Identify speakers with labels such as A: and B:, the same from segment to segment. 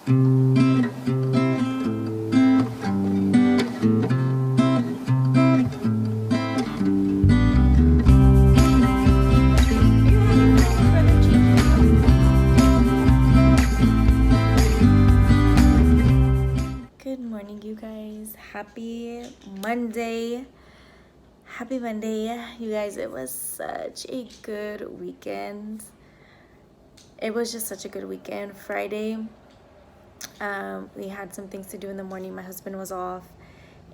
A: Good morning, you guys. Happy Monday. Happy Monday. You guys, it was such a good weekend. It was just such a good weekend. Friday, we had some things to do in the morning. My husband was off,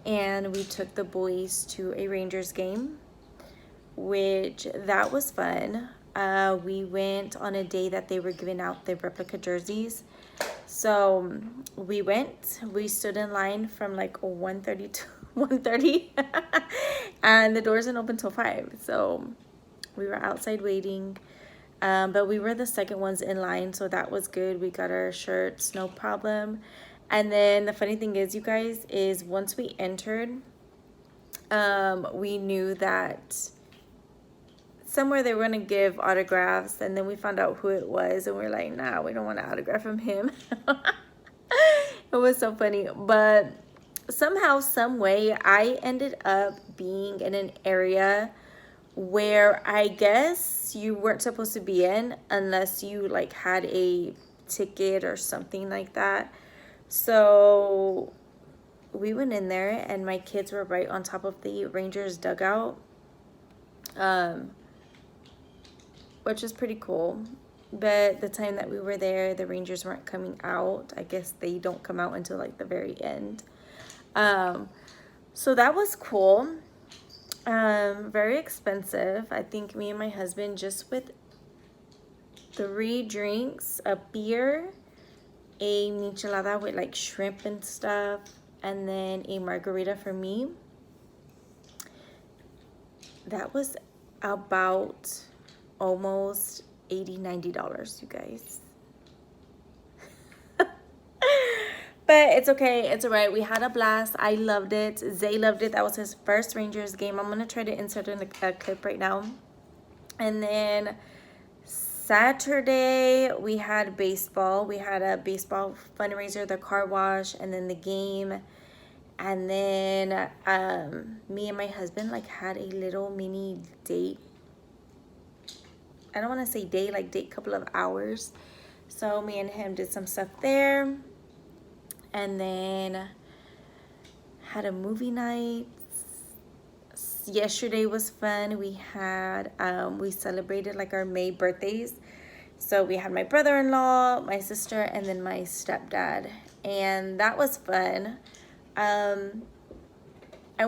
A: and we took the boys to a Rangers game, which that was fun. We went on a day that they were giving out the replica jerseys. So we stood in line from like 1:30 to 1:30 and the doors didn't open till 5. So we were outside waiting. But we were the second ones in line, so that was good. We got our shirts, no problem. And then the funny thing is, you guys, is once we entered, we knew that somewhere they were gonna give autographs, and then we found out who it was, and we are like, nah, we don't want to autograph from him. It was so funny. But somehow, some way, I ended up being in an area where I guess you weren't supposed to be in unless you like had a ticket or something like that. So we went in there, and my kids were right on top of the Rangers dugout, which is pretty cool. But the time that we were there, the Rangers weren't coming out. I guess they don't come out until like the very end. So that was cool. Very expensive. I think me and my husband, just with 3 drinks, a beer, a michelada with like shrimp and stuff, and then a margarita for me. That was about almost $80-$90, you guys. But it's okay. It's all right. We had a blast. I loved it. Zay loved it. That was his first Rangers game. I'm going to try to insert in a clip right now. And then Saturday, we had baseball. We had a baseball fundraiser, the car wash, and then the game. And then me and my husband like had a little mini date. I don't want to say date, like date couple of hours. So me and him did some stuff there. And then had a movie night. Yesterday was fun. We had we celebrated like our May birthdays. So we had my brother-in-law, my sister, and then my stepdad, and that was fun. And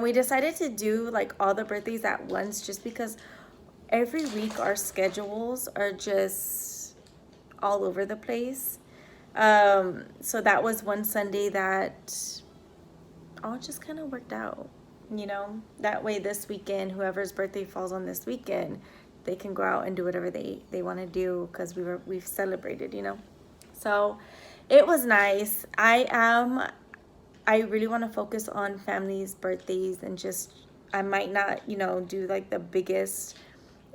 A: we decided to do like all the birthdays at once, just because every week our schedules are just all over the place. So that was one Sunday that all just kind of worked out, you know. That way this weekend, whoever's birthday falls on this weekend, they can go out and do whatever they want to do, because we've celebrated, you know. So it was nice. I really want to focus on families' birthdays, and just, I might not, you know, do like the biggest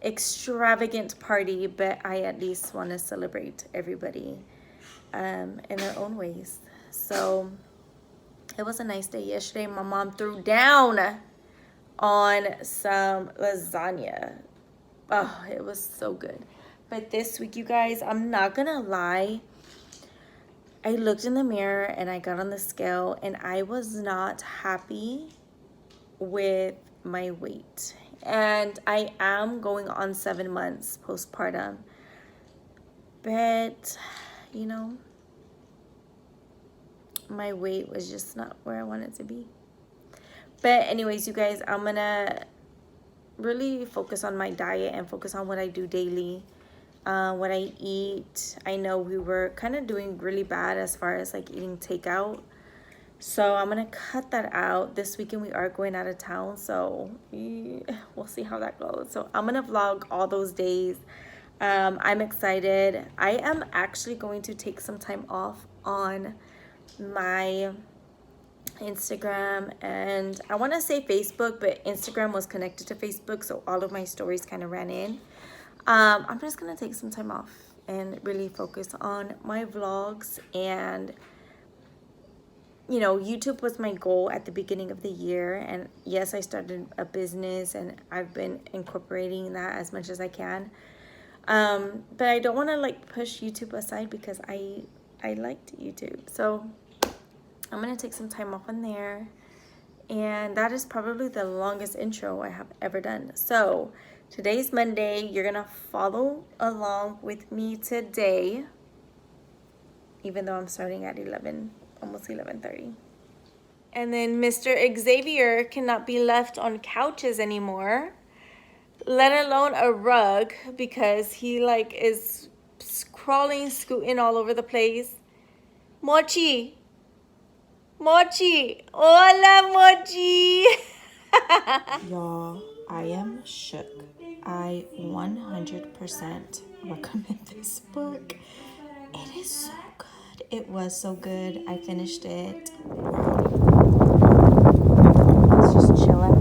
A: extravagant party, but I at least want to celebrate everybody in their own ways. So it was a nice day yesterday. My mom threw down on some lasagna. Oh, it was so good. But this week, you guys, I'm not gonna lie, I looked in the mirror and I got on the scale, and I was not happy with my weight. And I am going on 7 months postpartum, but you know, my weight was just not where I wanted to be. But anyways, you guys, I'm gonna really focus on my diet and focus on what I do daily, what I eat. I know we were kind of doing really bad as far as like eating takeout, so I'm gonna cut that out. This weekend we are going out of town, so we'll see how that goes. So I'm gonna vlog all those days. I'm excited. I am actually going to take some time off on my Instagram, and I want to say Facebook, but Instagram was connected to Facebook, so all of my stories kind of ran in. I'm just gonna take some time off and really focus on my vlogs and you know, YouTube was my goal at the beginning of the year. And yes, I started a business and I've been incorporating that as much as I can. But I don't want to like push YouTube aside because I liked YouTube. So I'm going to take some time off on there. And that is probably the longest intro I have ever done. So today's Monday. You're going to follow along with me today, even though I'm starting at 11, almost 11:30. And then Mr. Xavier cannot be left on couches anymore, let alone a rug, because he like is crawling, scooting all over the place. Mochi. Mochi. Hola, Mochi.
B: Y'all, I am shook. I 100% recommend this book. It is so good. It was so good. I finished it. It's just chilling.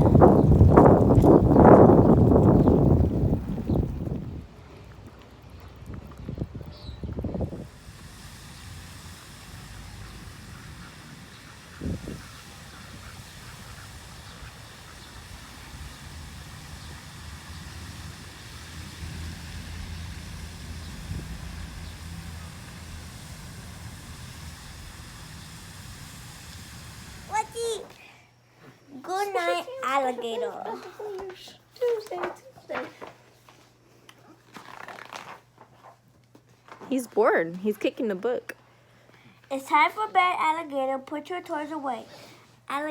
C: Good night, alligator.
A: Tuesday. He's bored. He's kicking the book.
C: It's time for bed, alligator. Put your toys away. Alligator.